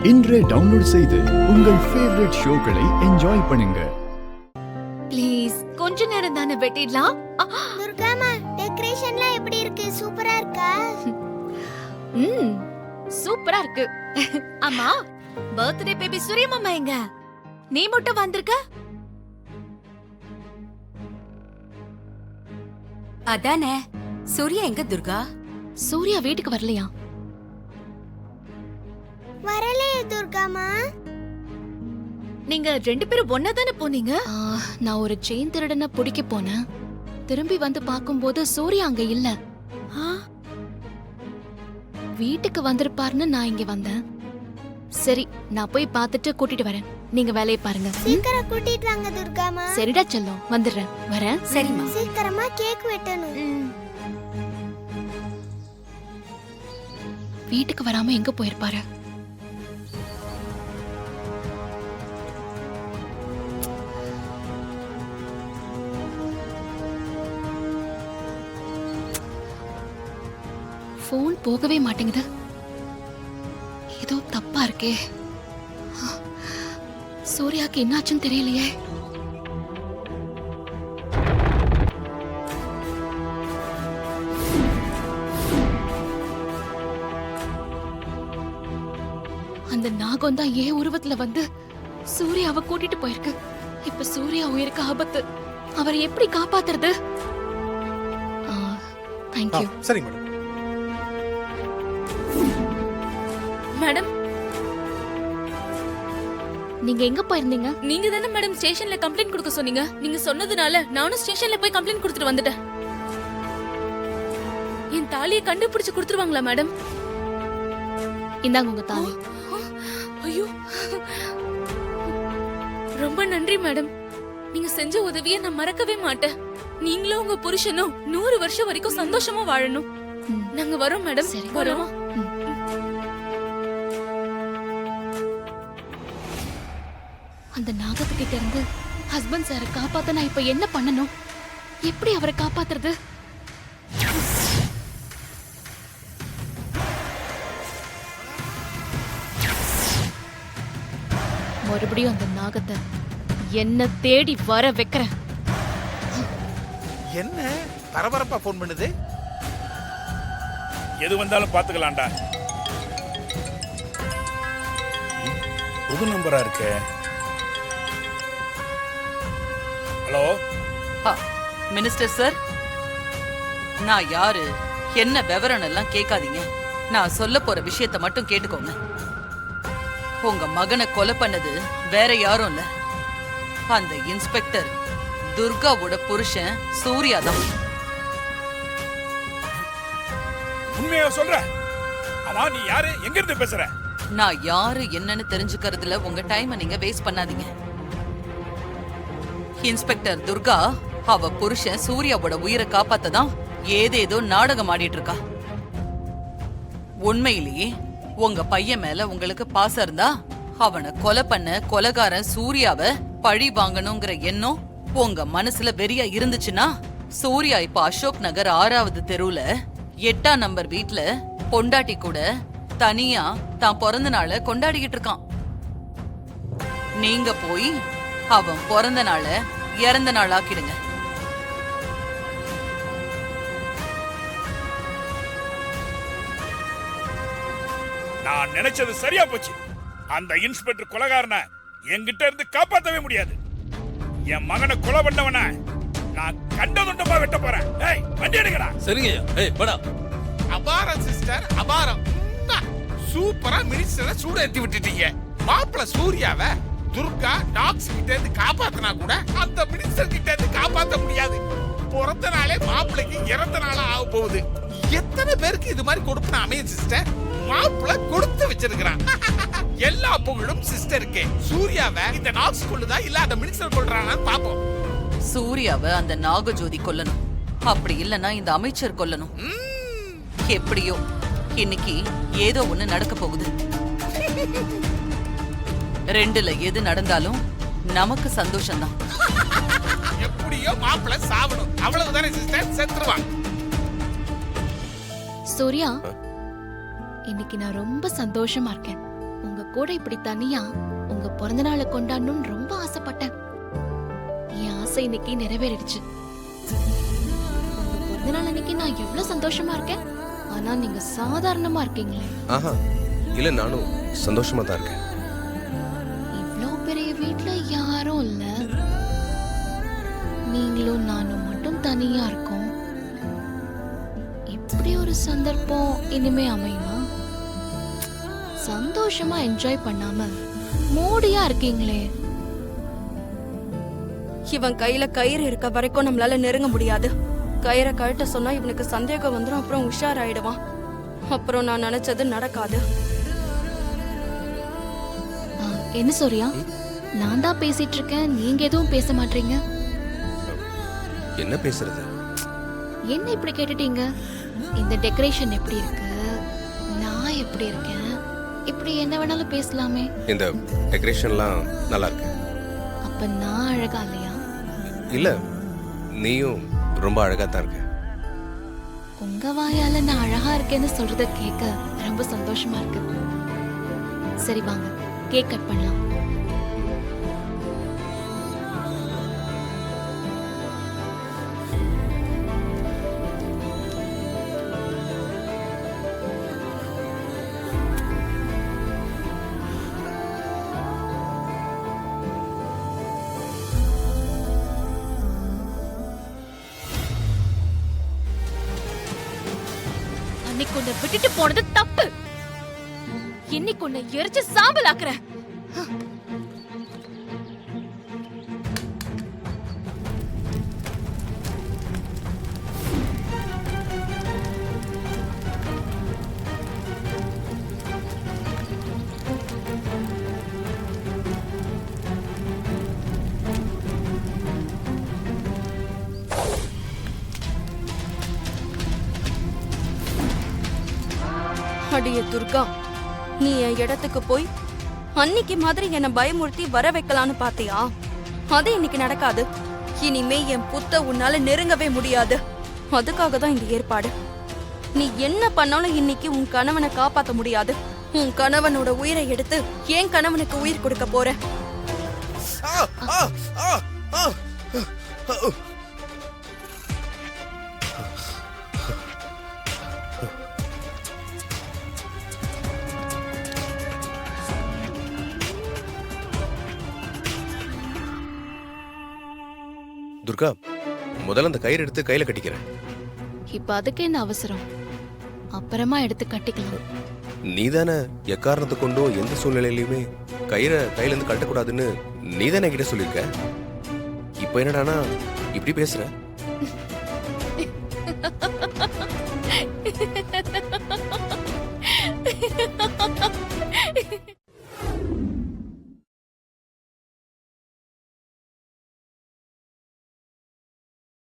இன்றே டவுன்லோட் செய்து உங்கள் ஃபேவரட் ஷோக்களை என்ஜாய் பண்ணுங்க. ப்ளீஸ் கொஞ்ச நேரம் தானே வெட்டிடலாம். துர்காமா, டெக்கரேஷன்லாம் எப்படி இருக்கு? சூப்பரா இருக்கா? சூப்பரா இருக்கு. அம்மா, பர்த்டே பேபி சூரிய மாமா எங்க? நீ மட்டும் வந்திருக்க? அதானே. சூர்யா எங்க துர்கா? சூர்யா வீட்டுக்கு வரலையா? வரலையே துர்காமா. நீங்க ரெண்டு பேரும் ஒன்னா தானே போனீங்க? நான் ஒரு செயின் திருடனை பிடிக்க போனேன். திரும்பி வந்து பாக்கும்போது சூர்யா அங்க இல்ல. வீட்டுக்கு வந்திருப்பாருன்னு நான் இங்க வந்தேன். சரி, நான் போய் பார்த்துட்டு கூட்டிட்டு வரேன். நீங்க வேலையை பாருங்க. சீக்கிரம் கூட்டிட்டு வாங்க துர்காமா. சரிடா செல்லம், வந்துடுறேன். வரேன். சரிம்மா. சீக்கிரமா கேக் வெட்டணும். வீட்டுக்கு வராம எங்க போயிருப்பாரு? போன் போகவே மாட்டேங்குது. ஏதோ தப்பா இருக்கே. சூர்யாக்கு என்னாச்சுன்னு தெரியலையே. அந்த நாகம் தான் ஏன் உருவத்துல வந்து சூர்யாவை கூட்டிட்டு போயிருக்கு. இப்ப சூர்யா உயிருக்கு ஆபத்து. அவரை எப்படி காப்பாத்துறது? தேங்க்யூ. சரி மேடம். மேடம், நீங்க எங்க போயிருந்தீங்க? நீங்க தானே மேடம் ஸ்டேஷன்ல கம்ப்ளைண்ட் கொடுக்க சொன்னீங்க. நீங்க சொன்னதுனால நானும் ஸ்டேஷன்ல போய் கம்ப்ளைண்ட் கொடுத்துட்டு வந்துட்டேன். என் தாலியை கண்டுபிடிச்சு கொடுத்துருவாங்களா மேடம்? இந்தாங்க உங்க தாலி. ஐயோ, ரொம்ப நன்றி மேடம். நீங்க செஞ்ச உதவியை நான் மறக்கவே மாட்டேன். நீங்களும் உங்க புருஷனும் 100 வருஷம் வரைக்கும் சந்தோஷமா வாழணும். நாங்க வரோம் மேடம். சரி, வரோம். அந்த நாகத்துக்கிட்ட இருந்து ஹஸ்பண்ட் சாரை காப்பாத்த நான் இப்ப என்ன பண்ணணும்? எப்படி அவரை காப்பாத்துறது? மறுபடியும் அந்த நாகத்தை என்ன தேடி வர வைக்கிறேன். என்ன பரபரப்பா போன் பண்ணுது? எது வந்தாலும் பாத்துக்கலாம்டா. புது நம்பரா இருக்கு. ஹலோ மினிஸ்டர் சார், நான் யாரு என்ன விவரம் எல்லாம் கேட்காதீங்க. நான் சொல்ல போற விஷயத்த மட்டும் கேட்டுக்கோங்க. உங்க மகனை கொலை பண்ணது வேற யாரும் இல்ல, அந்த இன்ஸ்பெக்டர் துர்காவோட புருஷன் சூர்யா தான். உண்மையா சொல்ற? ஆமா, நீ யாரு, எங்க இருந்து பேசுற? நான் யாரு என்னன்னு தெரிஞ்சுக்கிறதுல உங்க டைமை நீங்க வேஸ்ட் பண்ணாதீங்க. இன்ஸ்பெக்டர் துர்கா அவ புருஷன் சூர்யாவோட உயிரை காப்பாத்ததான் ஏதேதோ நாடகம் ஆடிட்டு இருக்கா. உண்மையிலேயே உங்க பையன் மேல உங்களுக்கு பாசம் இருந்தா அவனை கொலை பண்ண கொலைகாரன் சூர்யாவை பழி வாங்கணுங்கிற எண்ணம் உங்க மனசுல வெறியா இருந்துச்சுன்னா, சூர்யா இப்ப அசோக் நகர் 6வது தெருவுல 8ஆம் நம்பர் வீட்ல பொண்டாட்டி கூட தனியா தான் பிறந்த நாளை கொண்டாடிக்கிட்டு இருக்கான். நீங்க போய் அவன் பிறந்த நாள இறந்த நாள் ஆக்கிடுங்க. நான் நினைச்சது சரியா போச்சு. அந்த இன்ஸ்பெக்டர் கொலைகாரனை என்கிட்ட இருந்து காப்பாத்தவே முடியாது. என் மகனை கொலை பண்ணவன நான் கண்டதுண்டமா வெட்ட போறேன். ஏய், வண்டி எடுங்கடா. சரிங்க. ஏய், போடா. அபாரம் சிஸ்டர், அபாரம். சூப்பரா மினிஸ்டரை சூட ஏத்தி விட்டுட்டீங்க. மாப்பிள்ள சூர்யாவை துர்கா டாக்ஸ் கிட்ட இருந்து காப்பாத்தினா கூட அந்த மினிஸ்டர் கிட்ட இருந்து காப்பாத்த முடியாது. பிறந்த நாளே மாப்பிள்ளைக்கு இறந்த நாளா ஆக போகுது. எத்தனை பேருக்கு இது மாதிரி கொடுப்பன அமையும் சிஸ்டர்? மாப்பிள்ள கொடுத்து வச்சிருக்கிறான். எல்லா புகழும் சிஸ்டருக்கு. சூர்யாவை இந்த டாக்ஸ் கொல்லுதா இல்ல அந்த மினிஸ்டர் கொல்றானான்னு பாப்போம். சூர்யாவை அந்த நாகஜோதி கொல்லணும். அப்படி இல்லனா இந்த அமைச்சர் கொல்லணும். எப்படியோ இன்னைக்கு ஏதோ ஒண்ணு நடக்க போகுது. ரெண்டுல எது நடந்தாலும் நமக்கு சந்தோஷம்தான். எப்படியோ மாப்பிள்ள சாவணும், அவ்வளவுதானே சிஸ்டர்? செத்துருவான். சூர்யா, இன்னைக்கு நான் ரொம்ப சந்தோஷமா இருக்கேன். உங்க கூட இப்படி தனியா உங்க பிறந்த நாளை கொண்டாடணும்னு ரொம்ப ஆசைப்பட்டேன். என் ஆசை இன்னைக்கு நிறைவேறிடுச்சு. உங்க பிறந்த நாள் அன்னைக்கு நான் எவ்வளவு சந்தோஷமா இருக்கேன். ஆனா நீங்க சாதாரணமா இருக்கீங்களே. ஆஹா இல்ல, நானும் சந்தோஷமா தான் இருக்கேன். இவ்ளோ பெரிய வீட்ல யாரும் இல்ல, நீங்களும் நானும் மட்டும் தனியா இருக்கோம். இப்படி ஒரு சந்தர்ப்பம் இனிமே அமையுமா? சந்தோஷமா என்ஜாய் பண்ணாம மூடியா இருக்கீங்களே. இவன் கையில கயிறு இருக்க வரைக்கும் நம்மளால நெருங்க முடியாது. கயிறை கழட்ட சொன்னா இவனுக்கு சந்தேகம் வந்துடும், அப்புறம் உஷாராயிடுவான். அப்புறம் நான் நினைச்சது நடக்காது. என்ன சூர்யா, நான் தான் பேசிட்டு இருக்கேன், நீங்க எதுவும் பேச மாட்டீங்க. என்ன பேசுறது? என்ன இப்படி கேட்டுட்டீங்க? இந்த டெக்கரேஷன் எப்படி இருக்கு, நான் எப்படி இருக்கேன், இப்படி என்ன வேணாலும் பேசலாமே. இந்த டெக்கரேஷன்லாம் நல்லா இருக்கு. அப்ப நான் அழகா இல்லையா? இல்ல, நீயும் ரொம்ப அழகா தான் இருக்க. உங்க வாயால நான் அழகா இருக்கேன்னு சொல்றத கேட்க ரொம்ப சந்தோஷமா இருக்கு. சரி வாங்க கேக் கட் பண்ணலாம். அன்னைக்கு உன்னை விட்டுட்டு போனது தப்பு. இன்னைக்கு உன்னை எரிச்சு சாம்பல் ஆக்குறேன். அடியே துர்கா, நீ என் இடத்துக்கு போய் அன்னைக்கு மாதிரி என்னை பயமுறுத்தி வர வைக்கலான்னு பாத்தியா? அது இன்னைக்கு நடக்காது. இனிமே என் புத்த உன்னால நெருங்கவே முடியாது. அதுக்காக தான் இந்த ஏற்பாடு. நீ என்ன பண்ணாலும் இன்னைக்கு உன் கணவனை காப்பாத்த முடியாது. உன் கணவனோட உயிரை எடுத்து என் கணவனுக்கு உயிர் கொடுக்க போற. துர்கா, முதல்ல அந்த கயிறு எடுத்து கையில கட்டிக்கிறேன். இப்ப அதுக்கு என்ன அவசரம்? அப்புறமா எடுத்து கட்டிக்கலாம். நீதானே எக்காரணத்தை கொண்டும் எந்த சூழ்நிலையிலுமே கயிறை கையில இருந்து கட்டக்கூடாதுன்னு நீதானே கிட்ட சொல்லியிருக்க. இப்ப என்னடானா இப்படி பேசுற?